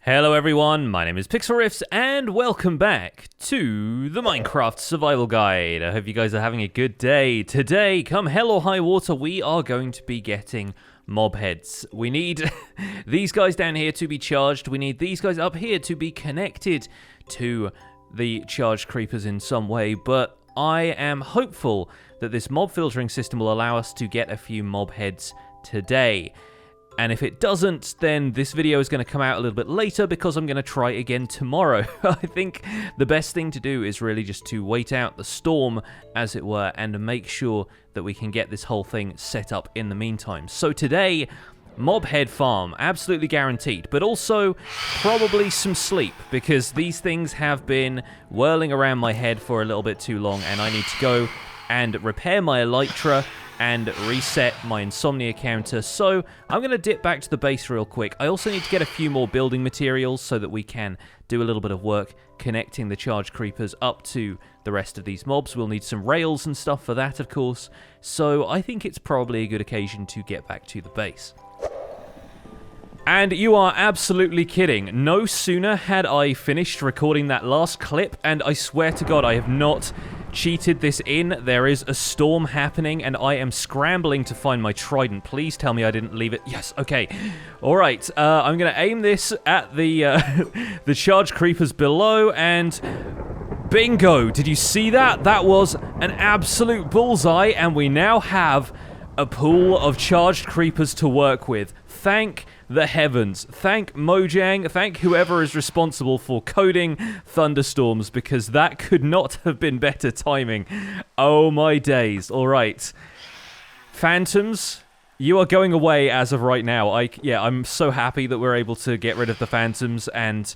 Hello everyone, my name is Pixlriffs and welcome back to the Minecraft Survival Guide. I hope you guys are having a good day. Today, come hell or high water, we are going to be getting mob heads. We need these guys down here to be charged. We need these guys up here to be connected to the charged creepers in some way, but I am hopeful that this mob filtering system will allow us to get a few mob heads today. And if it doesn't, then this video is going to come out a little bit later because I'm going to try again tomorrow. I think the best thing to do is really just to wait out the storm, as it were, and make sure that we can get this whole thing set up in the meantime. So today, mob head farm, absolutely guaranteed, but also probably some sleep, because these things have been whirling around my head for a little bit too long, and I need to go and repair my elytra and reset my insomnia counter. So I'm going to dip back to the base real quick. I also need to get a few more building materials so that we can do a little bit of work connecting the charged creepers up to the rest of these mobs. We'll need some rails and stuff for that, of course. So I think it's probably a good occasion to get back to the base. And you are absolutely kidding. No sooner had I finished recording that last clip, and I swear to God, I have not cheated this in. There is a storm happening, and I am scrambling to find my trident. Please tell me I didn't leave it. Yes, okay. All right, I'm going to aim this at the, the charged creepers below, and bingo! Did you see that? That was an absolute bullseye, and we now have a pool of charged creepers to work with. Thank the heavens. Thank Mojang. Thank whoever is responsible for coding thunderstorms, because that could not have been better timing. Oh my days. All right. Phantoms, you are going away as of right now. I'm so happy that we're able to get rid of the phantoms, and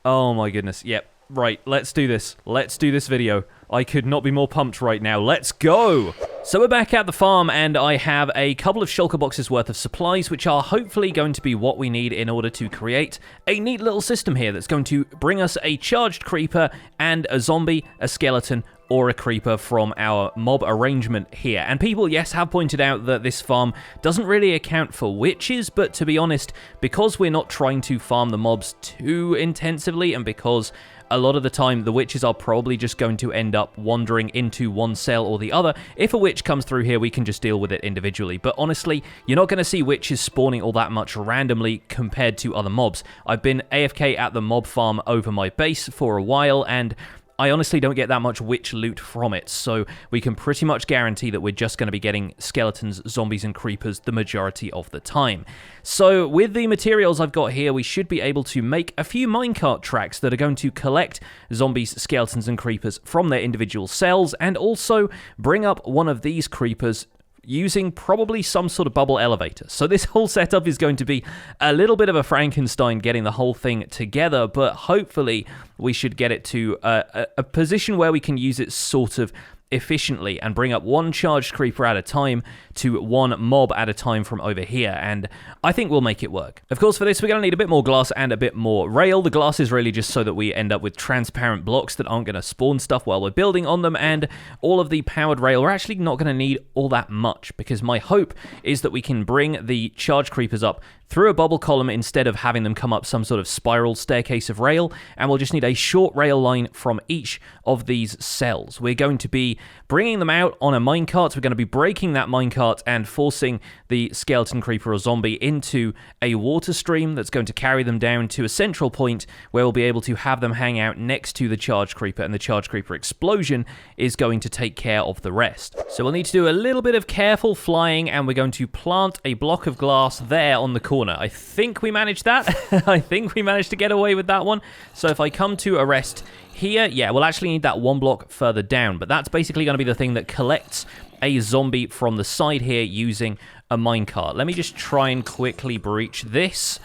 oh my goodness. Yep. Right, let's do this. Let's do this video. I could not be more pumped right now. Let's go! So we're back at the farm, and I have a couple of shulker boxes worth of supplies, which are hopefully going to be what we need in order to create a neat little system here that's going to bring us a charged creeper and a zombie, a skeleton, or a creeper from our mob arrangement here. And people, yes, have pointed out that this farm doesn't really account for witches, but to be honest, because we're not trying to farm the mobs too intensively, and because a lot of the time the witches are probably just going to end up wandering into one cell or the other, if a witch comes through here, we can just deal with it individually. But honestly, you're not going to see witches spawning all that much randomly compared to other mobs. I've been AFK at the mob farm over my base for a while, and I honestly don't get that much witch loot from it, so we can pretty much guarantee that we're just going to be getting skeletons, zombies, and creepers the majority of the time. So with the materials I've got here, we should be able to make a few minecart tracks that are going to collect zombies, skeletons, and creepers from their individual cells, and also bring up one of these creepers using probably some sort of bubble elevator. So this whole setup is going to be a little bit of a Frankenstein getting the whole thing together, but hopefully we should get it to a position where we can use it sort of efficiently and bring up one charged creeper at a time to one mob at a time from over here, and I think we'll make it work. Of course, for this we're going to need a bit more glass and a bit more rail. The glass is really just so that we end up with transparent blocks that aren't going to spawn stuff while we're building on them, and all of the powered rail we're actually not going to need all that much, because my hope is that we can bring the charged creepers up through a bubble column instead of having them come up some sort of spiral staircase of rail, and we'll just need a short rail line from each of these cells. We're going to be bringing them out on a minecart. We're going to be breaking that minecart and forcing the skeleton, creeper, or zombie into a water stream that's going to carry them down to a central point where we'll be able to have them hang out next to the charged creeper, and the charged creeper explosion is going to take care of the rest. So we'll need to do a little bit of careful flying, and we're going to plant a block of glass there on the corner. I think we managed that. I think we managed to get away with that one. So if I come to a rest here, yeah, we'll actually need that one block further down, but that's basically going to be the thing that collects a zombie from the side here using a minecart. Let me just try and quickly breach this.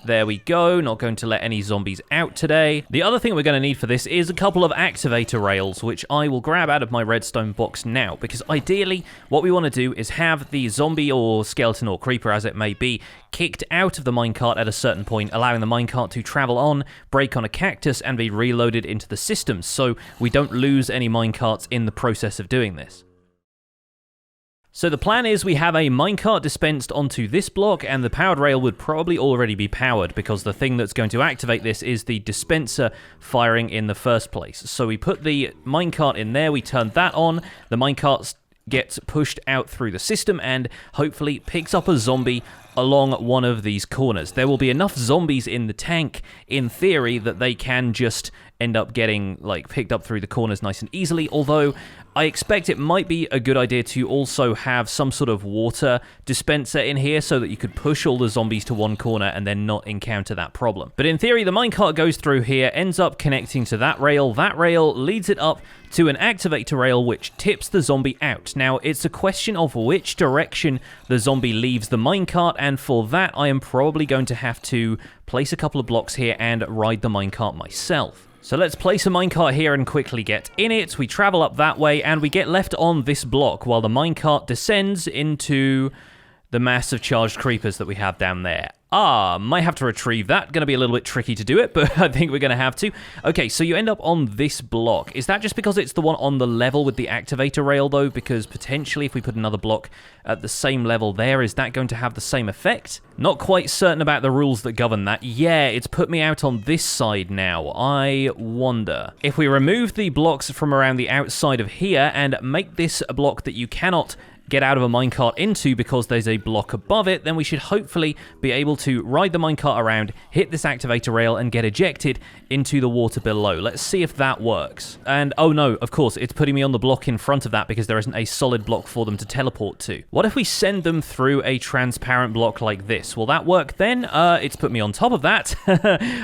There we go, not going to let any zombies out today. The other thing we're going to need for this is a couple of activator rails, which I will grab out of my redstone box now, because ideally what we want to do is have the zombie or skeleton or creeper, as it may be, kicked out of the minecart at a certain point, allowing the minecart to travel on, break on a cactus, and be reloaded into the system, so we don't lose any minecarts in the process of doing this. So the plan is we have a minecart dispensed onto this block, and the powered rail would probably already be powered because the thing that's going to activate this is the dispenser firing in the first place. So we put the minecart in there, we turn that on, the minecart gets pushed out through the system and hopefully picks up a zombie along one of these corners. There will be enough zombies in the tank, in theory, that they can just end up getting like picked up through the corners nice and easily, although I expect it might be a good idea to also have some sort of water dispenser in here so that you could push all the zombies to one corner and then not encounter that problem. But in theory, the minecart goes through here, ends up connecting to that rail leads it up to an activator rail which tips the zombie out. Now, it's a question of which direction the zombie leaves the minecart, and for that I am probably going to have to place a couple of blocks here and ride the minecart myself. So let's place a minecart here and quickly get in it. We travel up that way and we get left on this block while the minecart descends into the mass of charged creepers that we have down there. Might have to retrieve that. Going to be a little bit tricky to do it, but I think we're going to have to. Okay, so you end up on this block. Is that just because it's the one on the level with the activator rail, though? Because potentially if we put another block at the same level there, is that going to have the same effect? Not quite certain about the rules that govern that. Yeah, it's put me out on this side now. I wonder. If we remove the blocks from around the outside of here and make this a block that you cannot get out of a minecart into because there's a block above it, then we should hopefully be able to ride the minecart around, hit this activator rail, and get ejected into the water below. Let's see if that works. And, oh no, of course, it's putting me on the block in front of that because there isn't a solid block for them to teleport to. What if we send them through a transparent block like this? Will that work then? It's put me on top of that.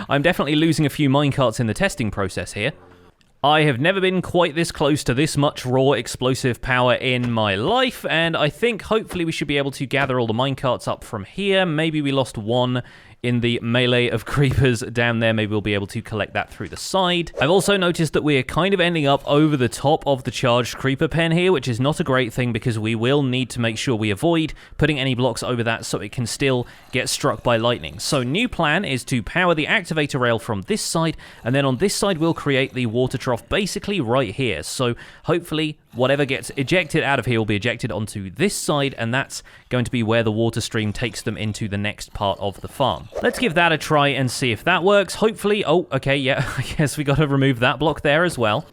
I'm definitely losing a few minecarts in the testing process here. I have never been quite this close to this much raw explosive power in my life, and I think hopefully we should be able to gather all the minecarts up from here. Maybe we lost one in the melee of creepers down there. Maybe we'll be able to collect that through the side. I've also noticed that we are kind of ending up over the top of the charged creeper pen here, which is not a great thing because we will need to make sure we avoid putting any blocks over that so it can still get struck by lightning. So new plan is to power the activator rail from this side, and then on this side we'll create the water trough basically right here. So hopefully whatever gets ejected out of here will be ejected onto this side, and that's going to be where the water stream takes them into the next part of the farm. Let's give that a try and see if that works. Hopefully, oh, okay, yeah, I guess we got to remove that block there as well.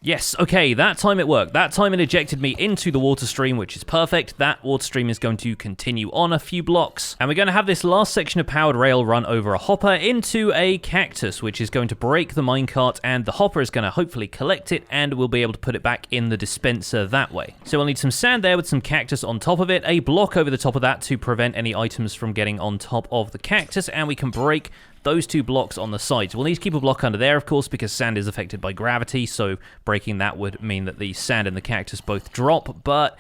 Yes, okay, that time it worked. That time it ejected me into the water stream, which is perfect. That water stream is going to continue on a few blocks. And we're going to have this last section of powered rail run over a hopper into a cactus, which is going to break the minecart, and the hopper is going to hopefully collect it, and we'll be able to put it back in the dispenser that way. So we'll need some sand there with some cactus on top of it, a block over the top of that to prevent any items from getting on top of the cactus, and we can break those two blocks on the sides. We'll need to keep a block under there, of course, because sand is affected by gravity, so breaking that would mean that the sand and the cactus both drop, but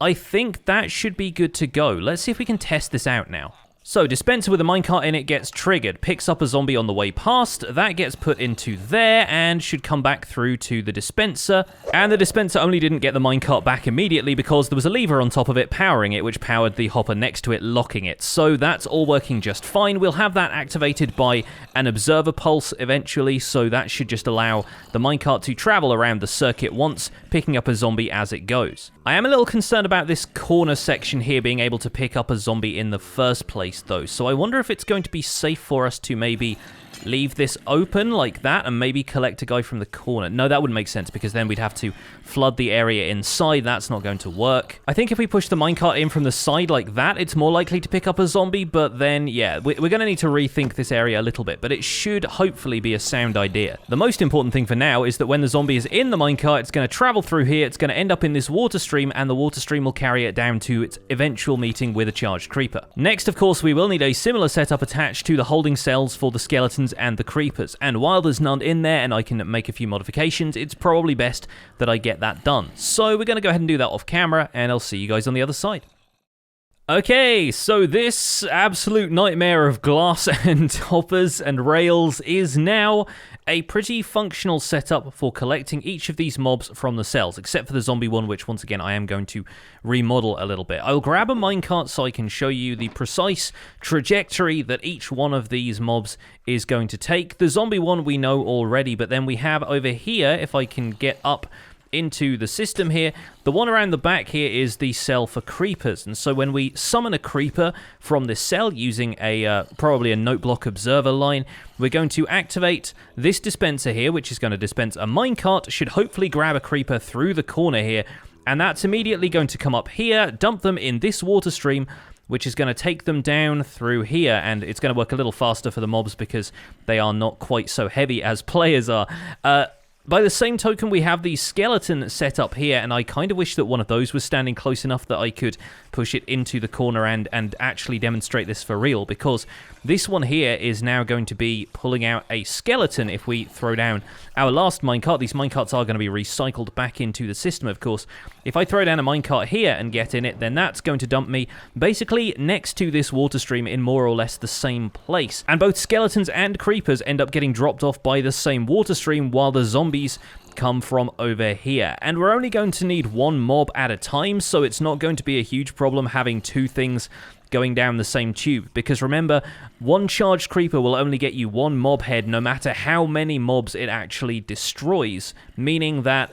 I think that should be good to go. Let's see if we can test this out now. So, dispenser with a minecart in it gets triggered, picks up a zombie on the way past, that gets put into there, and should come back through to the dispenser. And the dispenser only didn't get the minecart back immediately because there was a lever on top of it powering it, which powered the hopper next to it, locking it. So that's all working just fine. We'll have that activated by an observer pulse eventually, so that should just allow the minecart to travel around the circuit once, picking up a zombie as it goes. I am a little concerned about this corner section here being able to pick up a zombie in the first place, though, so I wonder if it's going to be safe for us to maybe leave this open like that and maybe collect a guy from the corner. No, that wouldn't make sense because then we'd have to flood the area inside. That's not going to work. I think if we push the minecart in from the side like that, it's more likely to pick up a zombie, but then, yeah, we're going to need to rethink this area a little bit, but it should hopefully be a sound idea. The most important thing for now is that when the zombie is in the minecart, it's going to travel through here, it's going to end up in this water stream, and the water stream will carry it down to its eventual meeting with a charged creeper. Next, of course, we will need a similar setup attached to the holding cells for the skeletons and the creepers, and while there's none in there and I can make a few modifications, it's probably best that I get that done. So we're going to go ahead and do that off camera, and I'll see you guys on the other side. Okay, so this absolute nightmare of glass and hoppers and rails is now a pretty functional setup for collecting each of these mobs from the cells, except for the zombie one, which once again I am going to remodel a little bit. I'll grab a minecart so I can show you the precise trajectory that each one of these mobs is going to take. The zombie one we know already, but then we have over here, if I can get up into the system here. The one around the back here is the cell for creepers, and so when we summon a creeper from this cell using a probably a note block observer line, we're going to activate this dispenser here, which is going to dispense a minecart, should hopefully grab a creeper through the corner here, and that's immediately going to come up here, dump them in this water stream, which is going to take them down through here, and it's going to work a little faster for the mobs because they are not quite so heavy as players are. By the same token, we have the skeleton set up here, and I kind of wish that one of those was standing close enough that I could push it into the corner and actually demonstrate this for real, because this one here is now going to be pulling out a skeleton if we throw down our last minecart. These minecarts are going to be recycled back into the system, of course. If I throw down a minecart here and get in it, then that's going to dump me basically next to this water stream in more or less the same place. And both skeletons and creepers end up getting dropped off by the same water stream, while the zombies come from over here. And we're only going to need one mob at a time, so it's not going to be a huge problem having two things going down the same tube, because remember, one charged creeper will only get you one mob head no matter how many mobs it actually destroys, meaning that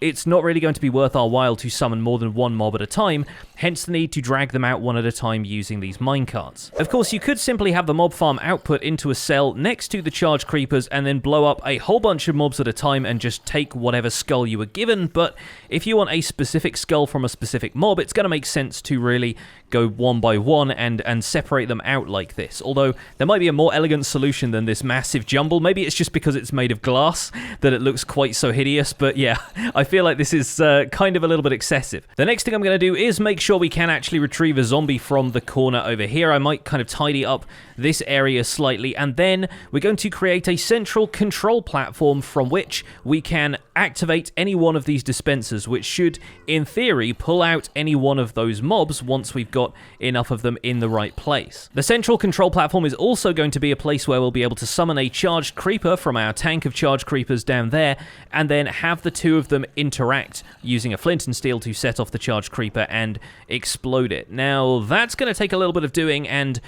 it's not really going to be worth our while to summon more than one mob at a time, hence the need to drag them out one at a time using these minecarts. Of course, you could simply have the mob farm output into a cell next to the charged creepers and then blow up a whole bunch of mobs at a time and just take whatever skull you were given, but if you want a specific skull from a specific mob, it's going to make sense to really go one by one and separate them out like this. Although, there might be a more elegant solution than this massive jumble. Maybe it's just because it's made of glass that it looks quite so hideous, but yeah, I feel like this is kind of a little bit excessive. The next thing I'm going to do is make sure we can actually retrieve a zombie from the corner over here. I might kind of tidy up this area slightly, and then we're going to create a central control platform from which we can activate any one of these dispensers, which should, in theory, pull out any one of those mobs once we've got enough of them in the right place. The central control platform is also going to be a place where we'll be able to summon a charged creeper from our tank of charged creepers down there, and then have the two of them interact using a flint and steel to set off the charged creeper and explode it. Now, that's going to take a little bit of doing, and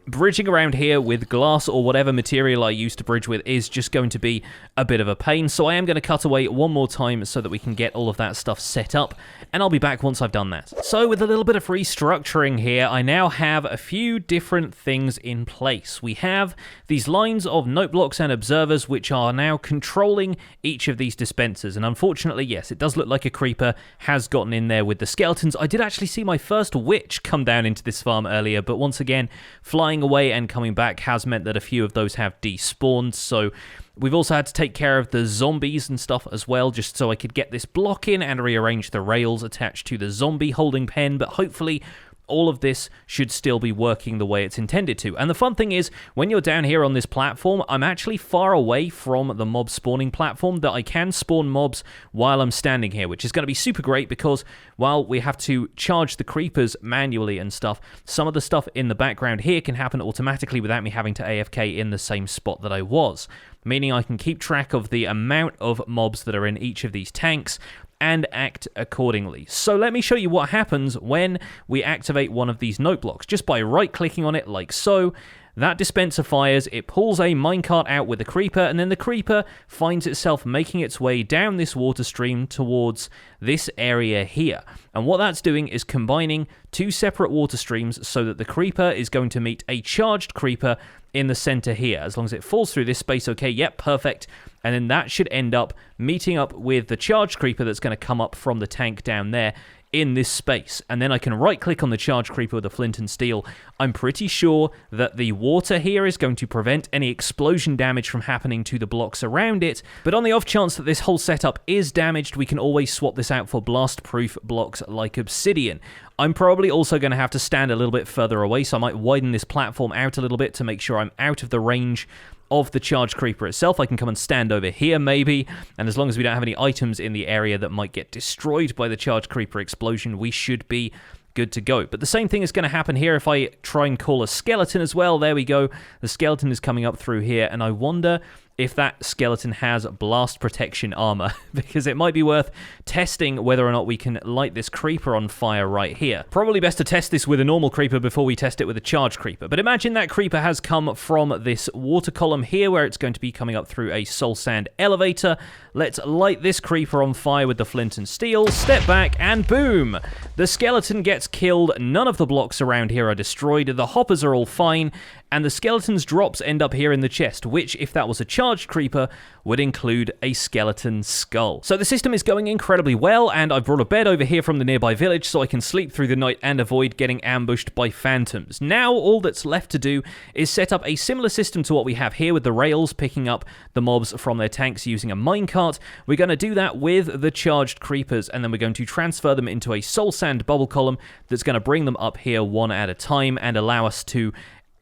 bridging around here with glass or whatever material I use to bridge with is just going to be a bit of a pain, so I am going to cut away one more time so that we can get all of that stuff set up, and I'll be back once I've done that. So with a little bit of restructuring here, I now have a few different things in place. We have these lines of note blocks and observers which are now controlling each of these dispensers, and unfortunately, yes, it does look like a creeper has gotten in there with the skeletons. I did actually see my first witch come down into this farm earlier, but once again, flying away and coming back has meant that a few of those have despawned, so we've also had to take care of the zombies and stuff as well, just so I could get this block in and rearrange the rails attached to the zombie holding pen, but hopefully all of this should still be working the way it's intended to. And the fun thing is, when you're down here on this platform, I'm actually far away from the mob spawning platform that I can spawn mobs while I'm standing here, which is going to be super great because while we have to charge the creepers manually and stuff, some of the stuff in the background here can happen automatically without me having to AFK in the same spot that I was, meaning I can keep track of the amount of mobs that are in each of these tanks and act accordingly. So let me show you what happens when we activate one of these note blocks. Just by right-clicking on it like so, that dispenser fires, it pulls a minecart out with the creeper, and then the creeper finds itself making its way down this water stream towards this area here. And what that's doing is combining two separate water streams so that the creeper is going to meet a charged creeper in the center here. As long as it falls through this space, okay, yep, perfect. And then that should end up meeting up with the charged creeper that's going to come up from the tank down there in this space. And then I can right-click on the charged creeper with a flint and steel. I'm pretty sure that the water here is going to prevent any explosion damage from happening to the blocks around it, but on the off chance that this whole setup is damaged, we can always swap this out for blast-proof blocks like obsidian. I'm probably also going to have to stand a little bit further away, so I might widen this platform out a little bit to make sure I'm out of the range of the charged creeper itself. I can come and stand over here maybe, and as long as we don't have any items in the area that might get destroyed by the charged creeper explosion, we should be good to go. But the same thing is going to happen here if I try and call a skeleton as well. There we go. The skeleton is coming up through here, and I wonder if that skeleton has blast protection armor, because it might be worth testing whether or not we can light this creeper on fire right here. Probably best to test this with a normal creeper before we test it with a charged creeper. But imagine that creeper has come from this water column here, where it's going to be coming up through a soul sand elevator. Let's light this creeper on fire with the flint and steel, step back, and boom! The skeleton gets killed, none of the blocks around here are destroyed, the hoppers are all fine, and the skeleton's drops end up here in the chest, which, if that was a charged creeper, would include a skeleton skull. So the system is going incredibly well, and I've brought a bed over here from the nearby village so I can sleep through the night and avoid getting ambushed by phantoms. Now all that's left to do is set up a similar system to what we have here with the rails picking up the mobs from their tanks using a minecart. We're going to do that with the charged creepers, and then we're going to transfer them into a soul sand bubble column that's going to bring them up here one at a time and allow us to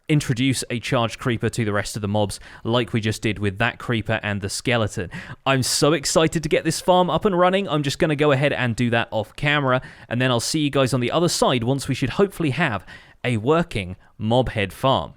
introduce a charged creeper to the rest of the mobs like we just did with that creeper and the skeleton. I'm so excited to get this farm up and running. I'm just going to go ahead and do that off camera, and then I'll see you guys on the other side once we should hopefully have a working mob head farm.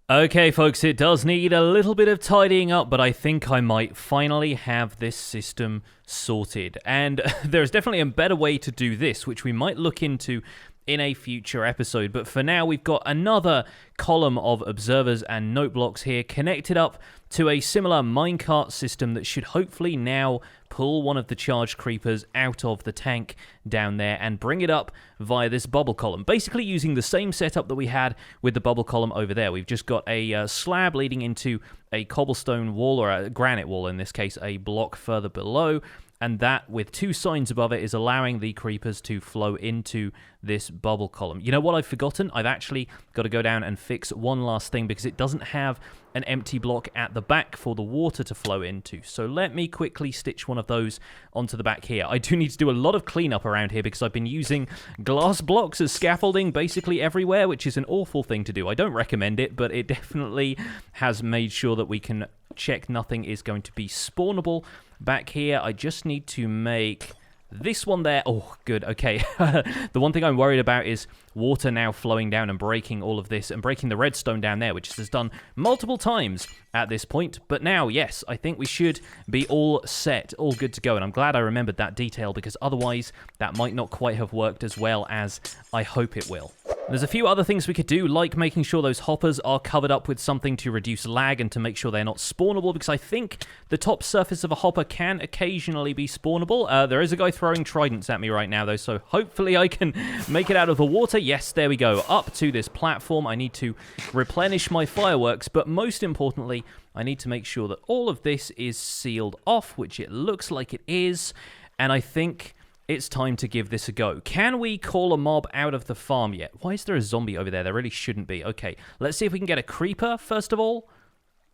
Okay, folks, it does need a little bit of tidying up, but I think I might finally have this system sorted. And there's definitely a better way to do this, which we might look into in a future episode. But for now, we've got another column of observers and note blocks here connected up to a similar minecart system that should hopefully now pull one of the charged creepers out of the tank down there and bring it up via this bubble column. Basically using the same setup that we had with the bubble column over there. We've just got a slab leading into a cobblestone wall, or a granite wall in this case, a block further below. And that, with two signs above it, is allowing the creepers to flow into this bubble column. You know what I've forgotten? I've actually got to go down and fix one last thing, because it doesn't have an empty block at the back for the water to flow into. So let me quickly stitch one of those onto the back here. I do need to do a lot of cleanup around here, because I've been using glass blocks as scaffolding basically everywhere, which is an awful thing to do. I don't recommend it, but it definitely has made sure that we can check nothing is going to be spawnable back here. I just need to make this one there. Oh, good. Okay. The one thing I'm worried about is water now flowing down and breaking all of this and breaking the redstone down there, which has done multiple times at this point. But now, yes, I think we should be all set, all good to go. And I'm glad I remembered that detail, because otherwise that might not quite have worked as well as I hope it will. There's a few other things we could do, like making sure those hoppers are covered up with something to reduce lag and to make sure they're not spawnable, because I think the top surface of a hopper can occasionally be spawnable. There is a guy throwing tridents at me right now, though, so hopefully I can make it out of the water. Yes, there we go. Up to this platform. I need to replenish my fireworks, but most importantly, I need to make sure that all of this is sealed off, which it looks like it is, and I think it's time to give this a go. Can we call a mob out of the farm yet? Why is there a zombie over there? There really shouldn't be. Okay, let's see if we can get a creeper, first of all.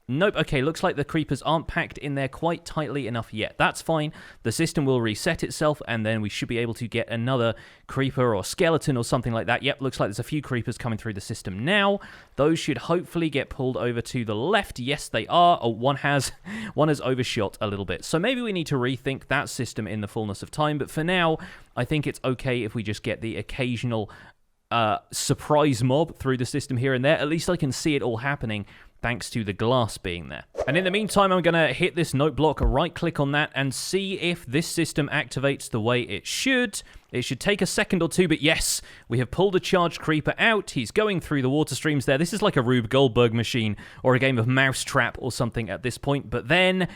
Nope. Okay, looks like the creepers aren't packed in there quite tightly enough yet. That's fine. The system will reset itself, and then we should be able to get another creeper or skeleton or something like that. Yep, looks like there's a few creepers coming through the system now. Those should hopefully get pulled over to the left. Yes, they are. Oh, one has overshot a little bit. So maybe we need to rethink that system in the fullness of time. But for now, I think it's okay if we just get the occasional surprise mob through the system here and there. At least I can see it all happening, thanks to the glass being there. And in the meantime, I'm going to hit this note block, right-click on that, and see if this system activates the way it should. It should take a second or two, but yes, we have pulled a charged creeper out. He's going through the water streams there. This is like a Rube Goldberg machine or a game of Mousetrap or something at this point, but then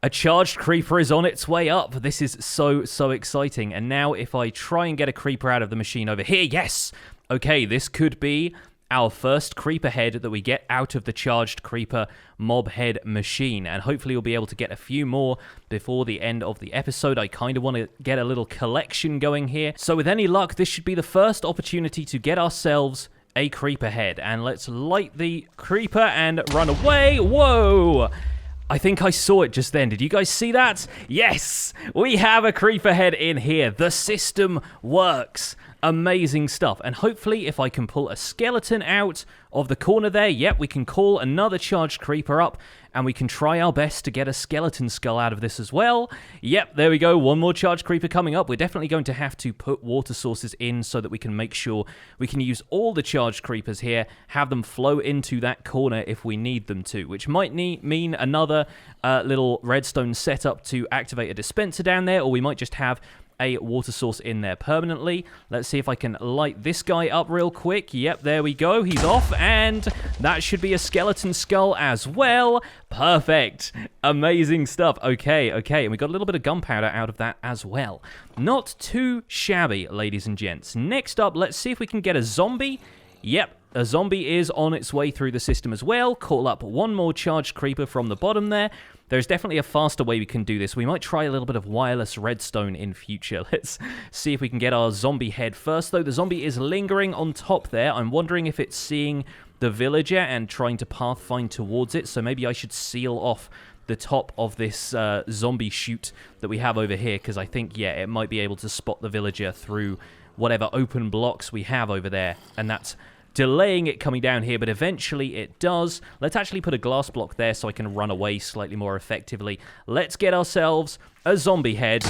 a charged creeper is on its way up. This is so exciting. And now if I try and get a creeper out of the machine over here, yes! Okay, this could be our first creeper head that we get out of the charged creeper mob head machine, and hopefully we'll be able to get a few more before the end of the episode. I kind of want to get a little collection going here, so with any luck this should be the first opportunity to get ourselves a creeper head. And let's light the creeper and run away. Whoa! I think I saw it just then. Did you guys see that? Yes! We have a creeper head in here. The system works. Amazing stuff. And hopefully, if I can pull a skeleton out of the corner there, yep, we can call another charged creeper up, and we can try our best to get a skeleton skull out of this as well. Yep, there we go. One more charged creeper coming up. We're definitely going to have to put water sources in so that we can make sure we can use all the charged creepers here, have them flow into that corner if we need them to, which might mean another little redstone setup to activate a dispenser down there, or we might just have a water source in there permanently. Let's see if I can light this guy up real quick. Yep, there we go. He's off, and that should be a skeleton skull as well. Perfect. Amazing stuff. Okay, and we got a little bit of gunpowder out of that as well. Not too shabby, ladies and gents. Next up, let's see if we can get a zombie. Yep, a zombie is on its way through the system as well. Call up one more charged creeper from the bottom there. There's definitely a faster way we can do this. We might try a little bit of wireless redstone in future. Let's see if we can get our zombie head first, though. The zombie is lingering on top there. I'm wondering if it's seeing the villager and trying to pathfind towards it, so maybe I should seal off the top of this zombie chute that we have over here, because I think, yeah, it might be able to spot the villager through whatever open blocks we have over there, and that's delaying it coming down here, but eventually it does. Let's actually put a glass block there so I can run away slightly more effectively. Let's get ourselves a zombie head.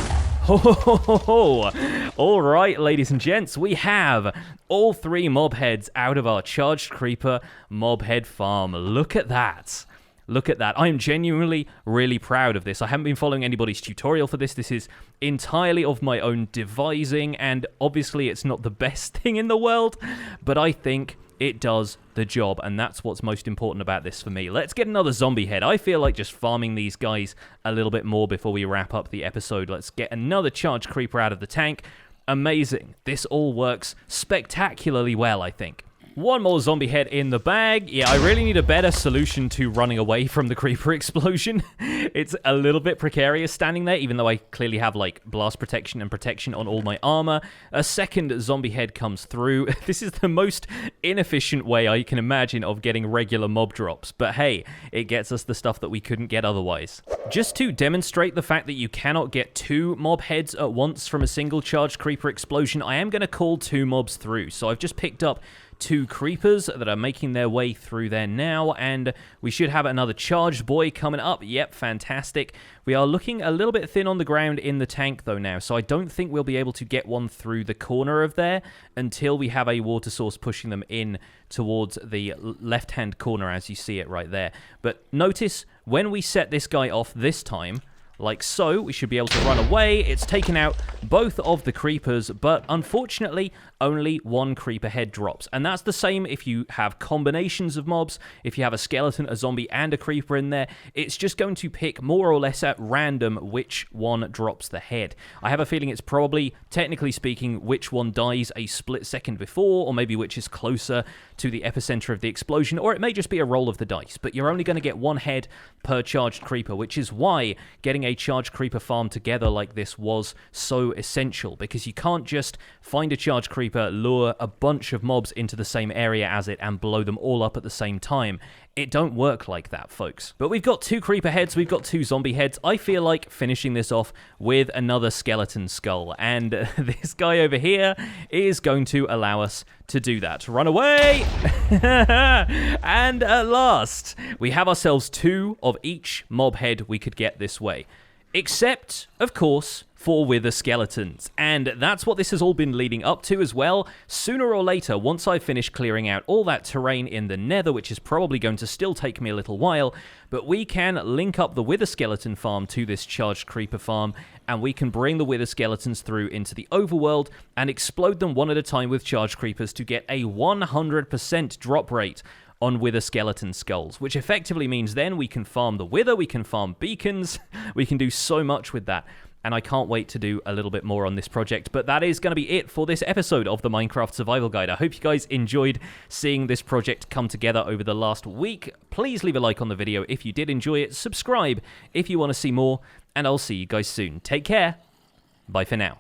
All right, ladies and gents, we have all 3 mob heads out of our charged creeper mob head farm. Look at that. Look at that. I am genuinely really proud of this. I haven't been following anybody's tutorial for this. This is entirely of my own devising, and obviously it's not the best thing in the world, but I think it does the job, and that's what's most important about this for me. Let's get another zombie head. I feel like just farming these guys a little bit more before we wrap up the episode. Let's get another charged creeper out of the tank. Amazing. This all works spectacularly well, I think. One more zombie head in the bag. Yeah, I really need a better solution to running away from the creeper explosion. It's a little bit precarious standing there, even though I clearly have, like, blast protection and protection on all my armor. A second zombie head comes through. This is the most inefficient way I can imagine of getting regular mob drops. But hey, it gets us the stuff that we couldn't get otherwise. Just to demonstrate the fact that you cannot get 2 mob heads at once from a single charged creeper explosion, I am going to call 2 mobs through. So I've just picked up 2 creepers that are making their way through there now, and we should have another charged boy coming up. Yep, fantastic. We are looking a little bit thin on the ground in the tank, though, now, so I don't think we'll be able to get one through the corner of there until we have a water source pushing them in towards the left-hand corner, as you see it right there. But notice, when we set this guy off this time, like so, we should be able to run away. It's taken out both of the creepers, but unfortunately, only 1 creeper head drops. And that's the same if you have combinations of mobs. If you have a skeleton, a zombie, and a creeper in there, it's just going to pick more or less at random which one drops the head. I have a feeling it's probably, technically speaking, which one dies a split second before, or maybe which is closer to the epicenter of the explosion, or it may just be a roll of the dice. But you're only going to get 1 head per charged creeper, which is why getting a charged creeper farm together like this was so essential, because you can't just find a charged creeper, lure a bunch of mobs into the same area as it, and blow them all up at the same time. It don't work like that, folks. But we've got 2 creeper heads, we've got 2 zombie heads. I feel like finishing this off with another skeleton skull, and this guy over here is going to allow us to do that. Run away! And at last, we have ourselves 2 of each mob head we could get this way. Except, of course, for wither skeletons. And that's what this has all been leading up to as well. Sooner or later, once I finish clearing out all that terrain in the nether, which is probably going to still take me a little while, but we can link up the wither skeleton farm to this charged creeper farm, and we can bring the wither skeletons through into the overworld and explode them one at a time with charged creepers to get a 100% drop rate on wither skeleton skulls, which effectively means then we can farm the wither, we can farm beacons, we can do so much with that. And I can't wait to do a little bit more on this project. But that is going to be it for this episode of the Minecraft Survival Guide. I hope you guys enjoyed seeing this project come together over the last week. Please leave a like on the video if you did enjoy it. Subscribe if you want to see more. And I'll see you guys soon. Take care. Bye for now.